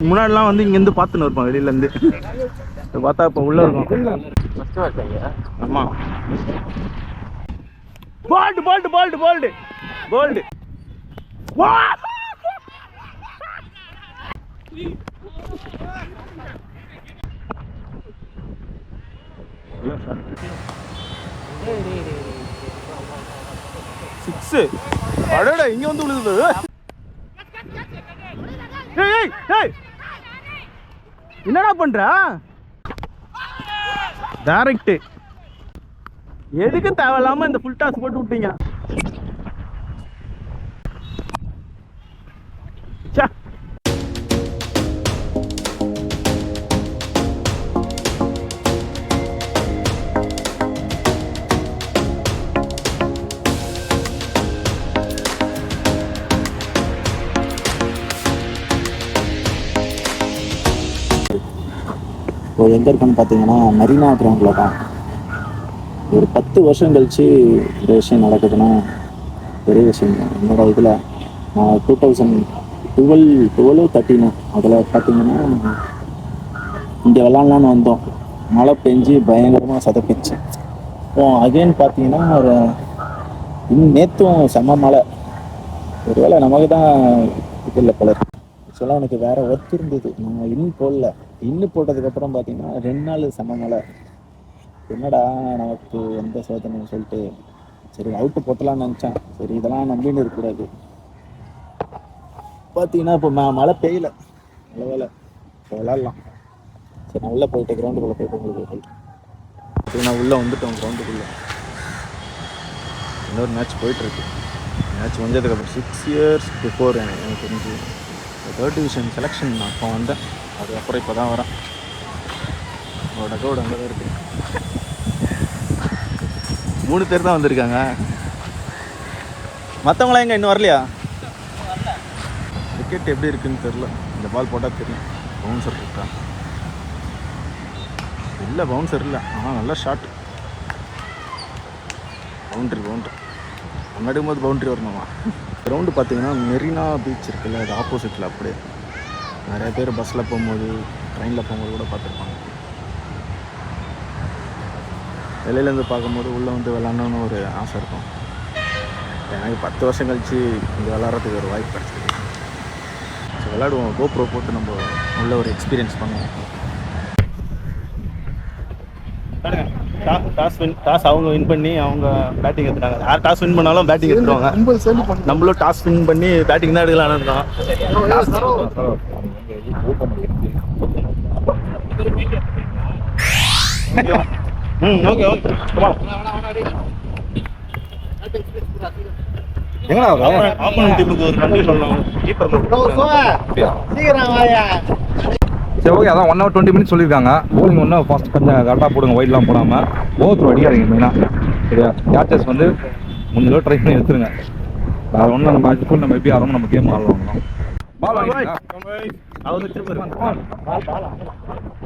முன்னாடிலாம் வந்து இங்கேருந்து பார்த்துன்னு இருப்போம் வெளியிலேருந்து. பார்த்தா இப்போ உள்ளே இருக்கும். ஆமாம். Bowled bowled bowled bowled bowled. Six அடடா இங்கே வந்து விழுது. என்னடா பண்ற? டைரக்ட். எதுக்கு தேவையில்லாம இந்த ஃபுல் டாஸ் போட்டு விட்டீங்க? இப்போ எங்கே இருக்குன்னு பார்த்தீங்கன்னா மரீனா கிரவுண்டில் தான். ஒரு 10 வருஷம் கழிச்சு இந்த விஷயம் நடக்குதுன்னா பெரிய விஷயம். என்னோட இதில் 2012-13 அதில் பார்த்தீங்கன்னா இங்கே விளாட்லான்னு வந்தோம். மழை பெஞ்சு பயங்கரமாக சதப்பிச்சு. இப்போ அகைன் பார்த்தீங்கன்னா நேற்றும் செம்ம மழை. ஒருவேளை நமக்கு தான் இது இல்லை பலர். ஆக்சுவலாக எனக்கு வேறு ஒர்க் இருந்தது, நான் இன்னும் போடல. இன்னும் போட்டதுக்கப்புறம் பார்த்தீங்கன்னா 2 நாள் செம்ம மழை. என்னடா நமக்கு எந்த சோதனைன்னு சொல்லிட்டு சரி அவுட்டு போட்டலான்னு நினச்சேன். சரி இதெல்லாம் நம்பின்னு இருக்கக்கூடாது. பார்த்தீங்கன்னா இப்போ மழை பெய்யல, நல்ல வேலை. இப்போ விளாட்லாம். சரி நான் உள்ளே போயிட்டு கிரவுண்டுக்குள்ளே போயிட்டு உங்களுக்கு சொல்லிட்டேன். சரி நான் உள்ளே வந்துட்டோம் கிரவுண்டுக்குள்ளே. இன்னொரு மேட்ச் போயிட்டுருக்கு. மேட்ச் வந்ததுக்கப்புறம் 6 years பிஃபோர் எனக்கு தெரிஞ்சு 3rd டிவிஷன் செலெக்ஷன் நான் அப்போ வந்தேன். அதுக்கப்புறம் இப்போ தான் வரேன். டக்கவுட் அங்கே தான் இருக்குது. 3 பேர் தான் வந்திருக்காங்க. மற்றவங்களாம் எங்கே இன்னும் வரலையா? விக்கெட் எப்படி இருக்குன்னு தெரில. இந்த பால் போட்டால் தெரியும். பவுன்சர் இருக்கா இல்லை? பவுன்சர் இல்லை. ஆனால் நல்ல ஷாட். பவுண்ட்ரி நடும்போது பவுண்ட்ரி வரணுமா? கிரவுண்டு பார்த்தீங்கன்னா மெரினா பீச் இருக்குல்ல, அது ஆப்போசிட்டில். அப்படியே நிறைய பேர் பஸ்ஸில் போகும்போது ட்ரெயினில் போகும்போது கூட பார்த்துருப்பாங்க. வெளியிலேருந்து பார்க்கும்போது உள்ளே வந்து விளாட்ணுன்னு ஒரு ஆசை இருக்கும். எனக்கு 10 வருஷம் கழித்து இங்கே விளாட்றதுக்கு ஒரு வாய்ப்பு கிடச்சிது. ஸோ விளாடுவோம். GoPro போட்டு நம்ம உள்ள ஒரு எக்ஸ்பீரியன்ஸ் பண்ணுவோம். டாஸ் அவங்க வின் பண்ணி அவங்க பேட்டிங் எடுத்துட்டாங்க. யார் டாஸ் வின் பண்ணாலும் பேட்டிங் எடுத்துருவாங்க. நம்மளும் டாஸ் வின் பண்ணி பேட்டிங் தான் எடுக்கலான்னு இருக்கோம். Okay okay. ஆப்போனன்ட் டீமுக்கு ஒரு நன்றி சொல்லணும். சரி ஓகே, அதான் 1 hour 20 minutes சொல்லியிருக்காங்க. போலிங் ஒன்று ஃபஸ்ட் கொஞ்சம் கரெக்டாக போடுங்க, ஒயிட்லாம் போடாமல். ஓவர் அடிக்காதீங்க மெயினாக. சரியா? கேச்சஸ் வந்து முடிஞ்சளவு ட்ரை பண்ணி எடுத்துருங்க. வேறு ஒன்றும் நம்ம மேட்ச் நம்ம எப்படி ஆடுறோம், நம்ம கேம் ஆடலாம். பால் வாங்கிட்டீங்களா?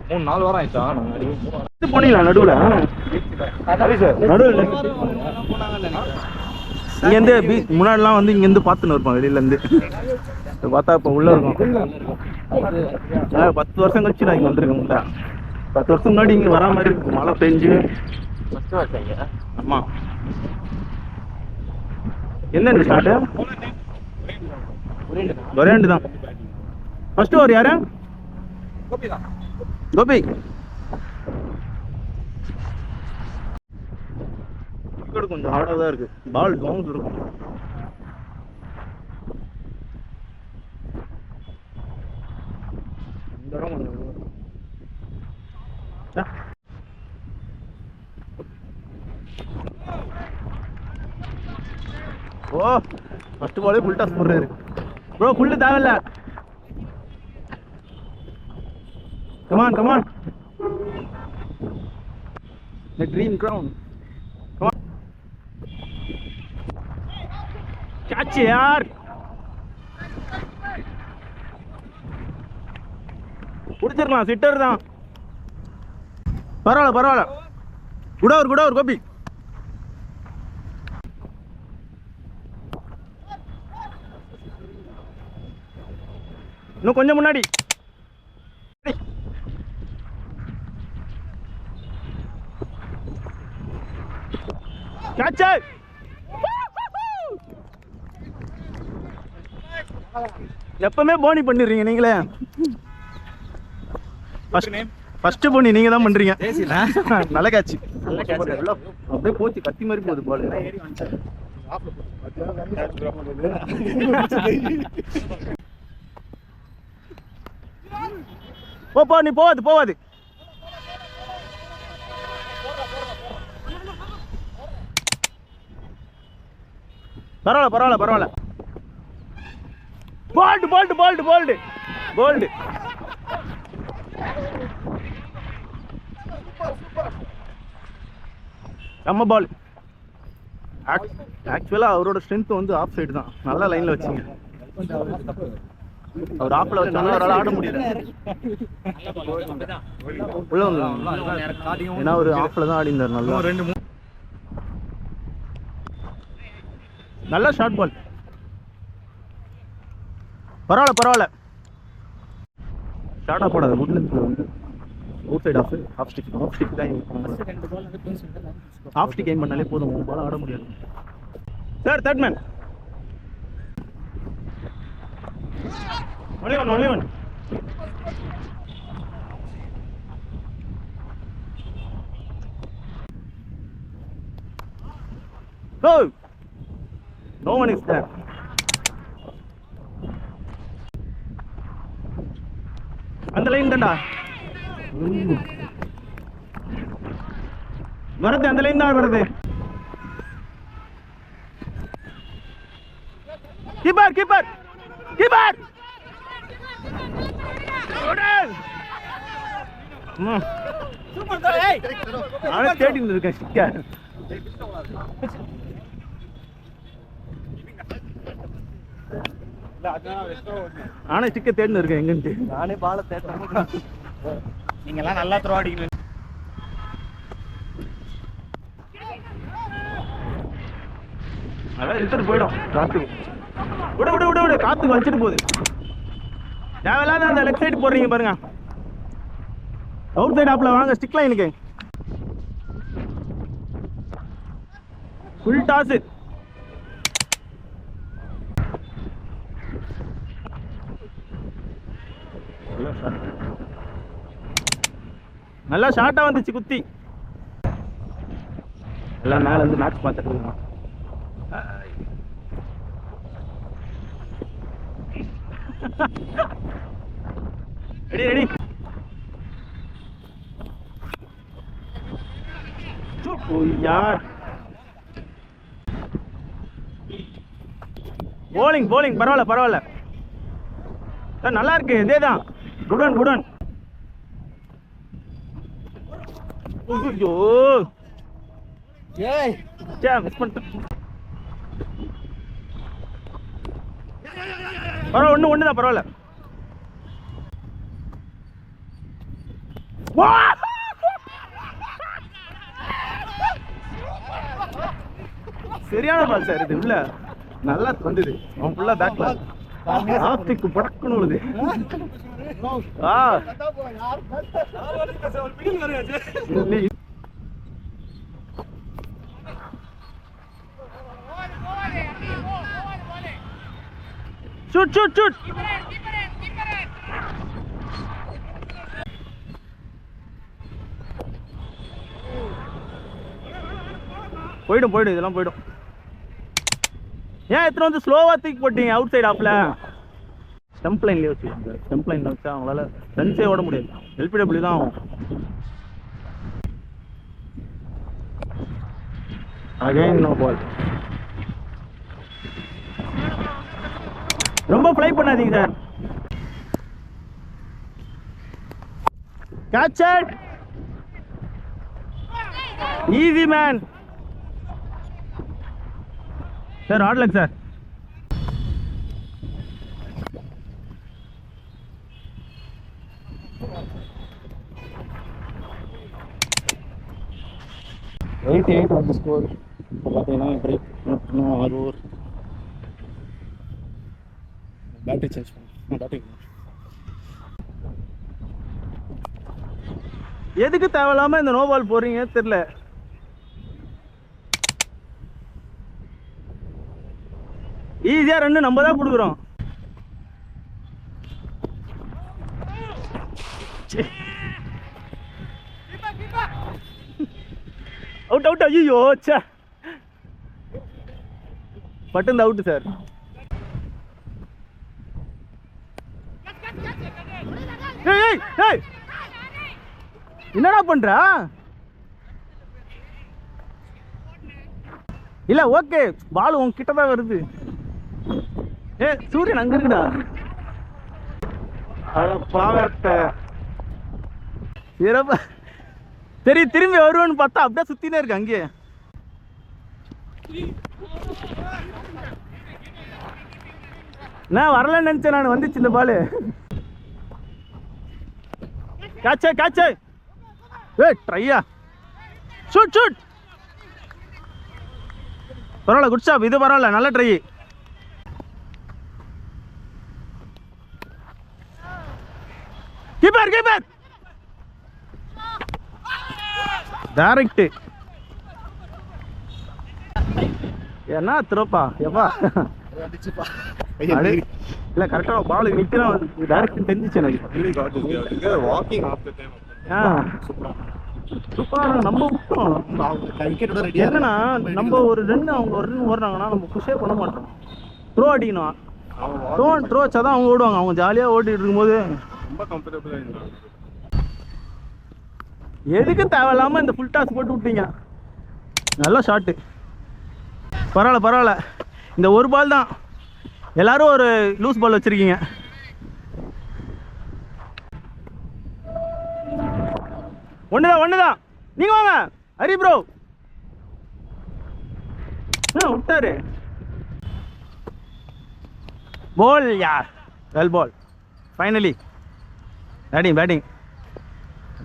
3-4 வாரம் ஆயிடுச்சா? போனீங்களா நடுவில்? நடுவில் இங்கேருந்து முன்னாடிலாம் வந்து இங்கேருந்து பார்த்துன்னு இருப்போம் வெளியிலேருந்து. பார்த்தா இப்போ உள்ளே இருக்கும். 10 வருஷம் கழிச்சு நான் இங்கே வந்திருக்கேன். முன்னே 10 வருஷம் முன்னாடி இங்கே வரா மாதிரி இருக்கு. மழை பெஞ்சு. ஆமாம். என்ன ஸ்டார்ட்டு? ஒரேண்டு தான். ஃபர்ஸ்ட் ஓவர் யாரு? கோபி. கொஞ்சம் ஹார்டாக தான் இருக்கு. பால் பவுன்ஸ் இருக்கும். ஓ ஃபர்ஸ்ட் பாலே ஃபுல் டாஸ் போடுறாரு ப்ரோ. ஃபுல்லு தேவையில்ல. Come on come on. The green ground. Come on. Catch यार. புடிச்சிரலாம். சிட்டர் தான். பரவாயில்ல பரவாயில்ல. Good over Gopi. இன்னும் கொஞ்சம் முன்னாடி. கேட்ச். எப்பவுமே போனி பண்ணிடுறீங்க நீங்களே. ஃபர்ஸ்ட் போனி நீங்க தான் பண்றீங்க. நல்ல கேட்ச். அப்படியே போச்சு கத்தி மாதிரி போகுது பால். போ நீ போவாது. பரவாயில்ல. போல்டு. நம்ம பால். ஆக்சுவலா அவரோட ஸ்ட்ரென்த் வந்து ஆஃப் சைடு தான். நல்ல லைன்ல வச்சிங்க. அவர் ஆஃப்ல வச்சாலும் அவரால் ஆட முடியல. உள்ள வந்து ஏன்னா ஒரு ஆஃப்ல தான் ஆடி இருந்தார். நல்ல ஷார்ட் பால். பரவாயில்ல. ஷார்ட்டா போடாது. குட்லென்த்ல வந்து அவுட் சைடு ஆஃப் ஸ்டிக் தான் ஆஃப் ஸ்டிக் எய்ம் பண்ணாலே போதும். பால் ஆட முடியாது. Sir third man. only one. Go. No one is there. அந்த லைன் தான்டா வருது. அந்த லைன் தான் வருது. கீப்பர். நானே தேடிட்டு இருக்கேன் சிக்க. நானே சிக்க தேடின்னு இருக்கேன் எங்கன்ட்டு. நானே பால தேடுறேன். நீங்க எல்லாம் நல்லா த்ரோ அடிக்கணும். அதான் எடுத்துட்டு போயிடும். விடு காத்துக்கு வச்சுட்டு போகுது. தேவையில்லாத அந்த லெஃப்ட் சைடு போடுறீங்க பாருங்க. அவுட் சைடு ஆப்ல வாங்க. ஸ்டிக் லைனுக்கு ஃபுல் டாஸ். நல்லா ஷார்ட்டா வந்துச்சு குத்தி. எல்லாம் மேல இருந்து மேட்ச் பார்த்துட்டு இருக்கோம். ரெடி. यार bowling பரவாயில்ல சார். நல்லா இருக்கு. இதேதான். குடன். ஐயோ மிஸ் பண்ணிட்டேன். பரவாயில்ல. ஒண்ணுதான் பரவாயில்ல. சரியான பால் சார். இது உள்ள நல்லா வந்தது. அவன் ஃபுல்லா பேக்ல ஆப்டிக் படக்குன்னு உள்ளது. ஷூட். போயிடும். இதெல்லாம் போயிடும். ஏன் எத்தனை வந்து ஸ்லோவா தூக்கி போட்டீங்க அவுட் சைடு ஆஃப்ல? ஸ்டம்ப் லைன்லேயே வச்சுக்கோங்க. ஸ்டம்ப் லைனில் வச்சா அவங்களால ரன்ஸே ஓட முடியாது. எல்பிடபிள்யூ தான் ஆகும். Again no ball. ரொம்ப ஃப்ளை பண்ணாதீங்க sir. Catch it. Easy man. Sir ஆடலக் சார். வந்து ஸ்கோர் பார்த்தீங்கன்னா பிரேக் இன்னும் 6 ஓவர். பேட்டரி சேஞ்ச் பண்ணேன். பேட்டிங் எதுக்கு தேவையில்லாம இந்த நோ பால் போறீங்க தெரியல. ஈஸியா ரன்னு நம்ம தான் கொடுக்குறோம். Out out. ஐயோ சே, பட்டு அவுட் சார். என்னடா பண்ற? இல்ல ஓகே, பால் உன் கிட்ட தான் வருது. சூரியன் அங்க இருக்குடா. சிறப்பா சரி, திரும்பி வருவேன்னு பார்த்தா அப்படியே சுத்தினே இருக்கு அங்கேயே. நான் வரலன்னு நினைச்சேன், நான் வந்துச்சு இந்த பாலு. Catch catch. ட்ரையா, ஷூட் ஷூட். பரவாயில்ல, குட் ஸ்டாப். இது பரவாயில்ல, நல்ல ட்ரை. Keeper keeper direct. என்ன த்ரோப்பா எப்பா இல்ல, கரெக்டா பாலுக்கு நிக்கிறான். டைரக்ட் தெரிஞ்சிச்சு எனக்கு. நம்ம என்னன்னா, நம்ம ஒரு ரன் அவங்க ஒரு ரன் ஓடுறாங்கன்னா நம்ம புஷே பண்ண மாட்டோம். த்ரோ அடிக்கணும். த்ரோ வச்சாதான் அவங்க ஓடுவாங்க. அவங்க ஜாலியா ஓடிட்டு இருக்கும்போது ரொம்ப கம்ஃபர்டபுளா இருந்தாங்க. எதுக்கு தேவையில்லாம இந்த ஃபுல் டாஸ் போட்டு விட்டீங்க. நல்ல ஷாட்டு. பரவாயில்ல பரவாயில்ல. இந்த ஒரு பால் தான், எல்லாரும் ஒரு லூஸ் பால் வச்சிருக்கீங்க. ஒண்ணுதான். நீங்க வாங்க ஹரி ப்ரோ. விட்டாரு. பால் யார்? Well ball. Finally batting.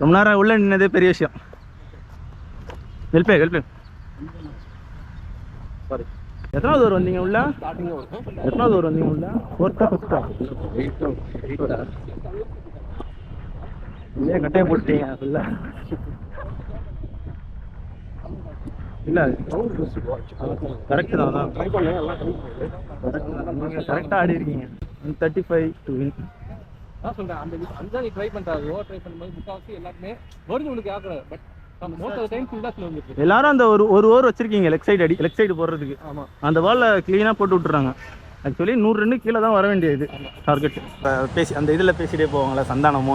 ரொம்ப நேரம் உள்ள நின்னதே பெரிய விஷயம். வெல்பே. சாரி, எத்தனாவது ஓவர் வந்தீங்க உள்ள? எத்தனாவது ஓவர் வந்தீங்க உள்ள? ஃபோர்த்தா ஃபிஃப்த்தா? இல்லையா, கட்டையை போட்டீங்க ஃபுல்லா. இல்லை கரெக்டு தான். நீங்கள் கரெக்டாக ஆடி இருக்கீங்க. 135 to win. நான் சொல்கிறேன், அந்த நீ ட்ரை பண்ணுறாரு. ஓவர் ட்ரை பண்ணும்போது முக்கால்வாசி எல்லாருமே வருது உங்களுக்கு ஆகலை. பட் எல்லாரும் அந்த ஒரு ஓவர் வச்சிருக்கீங்க லெக் சைடு போடுறதுக்கு. ஆமாம், அந்த பாலில் க்ளீனாக போட்டு விட்டுறாங்க. ஆக்சுவலி 100 ரன்னு கீழே தான் வர வேண்டியது டார்கெட். பேசி அந்த இதில் பேசிகிட்டே போவாங்களே, சந்தானமோ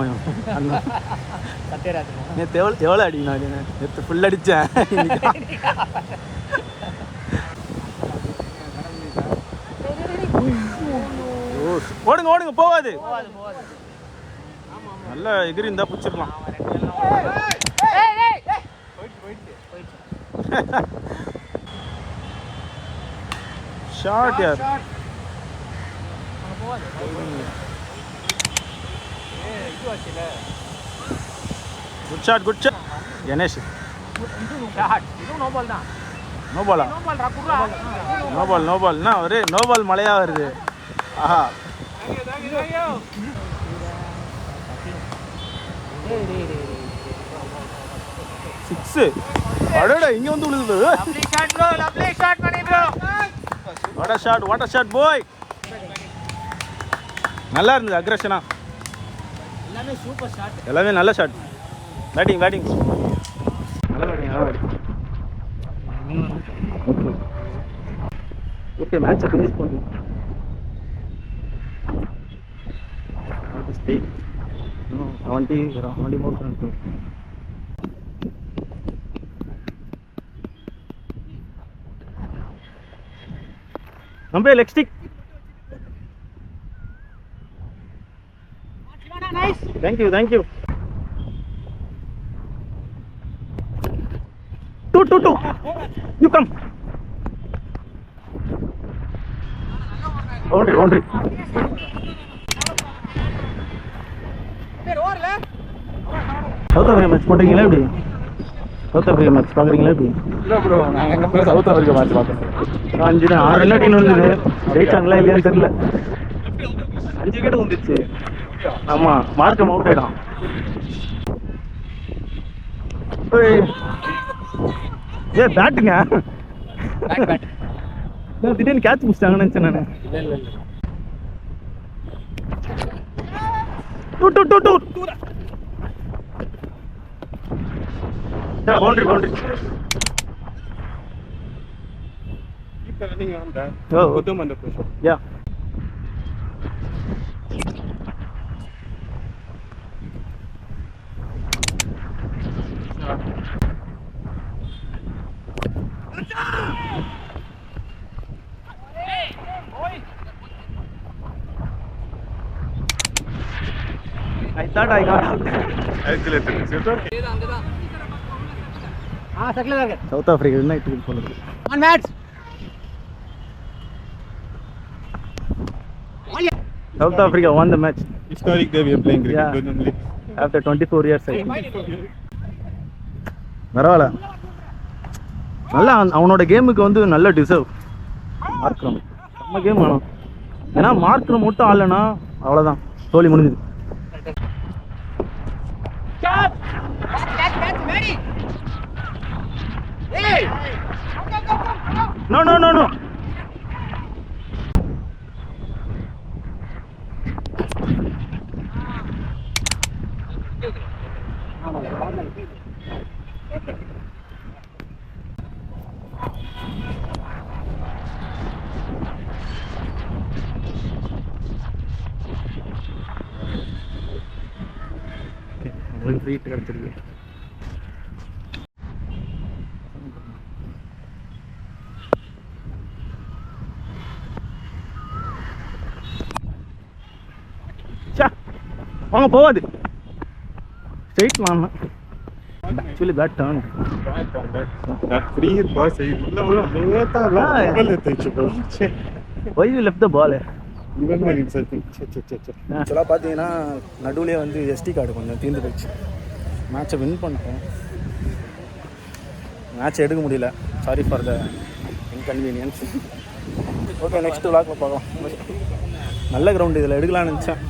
நேற்று எவ்வளோ அடிக்கணும் அப்படின்னு. நேற்று ஃபுல் அடித்தேன். ஓடுங்க போகாது. நல்ல எகிரி இருந்தால் பிடிச்சிருக்கலாம். ஷார்ட் யார்? Good shot Ganesh. நோ பாலா? நோ பால் என்ன ஒரு நோ பால் மழையாக வருது. ஆஹா, சிக்ஸு. அடடா, இங்கே வந்து விழுது. வாட் ஷாட் போய். நல்லா இருந்தது, அக்ரஷனா. எல்லாமே நல்ல ஷாட். பேட்டிங் நல்ல பேட்டிங். ஓகே, மேட்சை ஃபினிஷ் பண்ணுவோம். stay. No, 70 more than 2. Umpire leg stick. Nice. Thank you. 2. You come. Boundary. South Africa match போட்டீங்களா எப்படி? சவுத் ஆஃப்ரிக்கா மேட்ச் பார்க்குறீங்களா எப்படி? இல்லை ப்ரோ, நாங்கள் எங்கே போய் சவுத் ஆஃப்ரிக்கா மேட்ச் பார்த்தோம். 6 ரன் டீம் வந்தது. ஜெயிச்சாங்களா இல்லையான்னு தெரியல. 5 விக்கெட் வந்துச்சு. ஆமாம், மார்க்கம் அவுட் ஆகிடும். ஏ பேட்டுங்க பேட் திடீர்னு கேட்ச் பிடிச்சிட்டாங்கன்னு நினச்சேன் நான். இல்லை boundary keep running on that. Oh. Put them under pressure. Yeah I thought I got South Africa United போனது. On mats. South Africa won the match Historic day we are playing cricket. Yeah. Good only. after 24 years. I think. பரவாயில்ல, நல்லா அவனோட கேமுக்கு வந்து நல்ல deserve. Markram நம்ம game வேணும். ஏன்னா மார்க்ரம் மட்டும் ஆடலைன்னா அவ்வளோதான், தோல்வி முடிஞ்சுது. No. உங்களுக்கு ஃப்ரீ ஹிட் கிடச்சிருக்கு. வாங்க போவாது, ஸ்ட்ரெயிட் வாங்க. Actually bad turn. That free hit boss. Why you left the ball? Even when it's a thing. ஆக்சுவலாக பார்த்தீங்கன்னா நடுவுலேயே வந்து எஸ்டி கார்டு கொஞ்சம் தீர்ந்து போயிடுச்சு. மேட்சை வின் பண்ணிட்டோம், மேட்ச் எடுக்க முடியல. Sorry for the inconvenience. Okay, next விளாக்ல பார்க்கலாம். நல்ல கிரவுண்டு, இதில் எடுக்கலான்னு நினச்சேன்.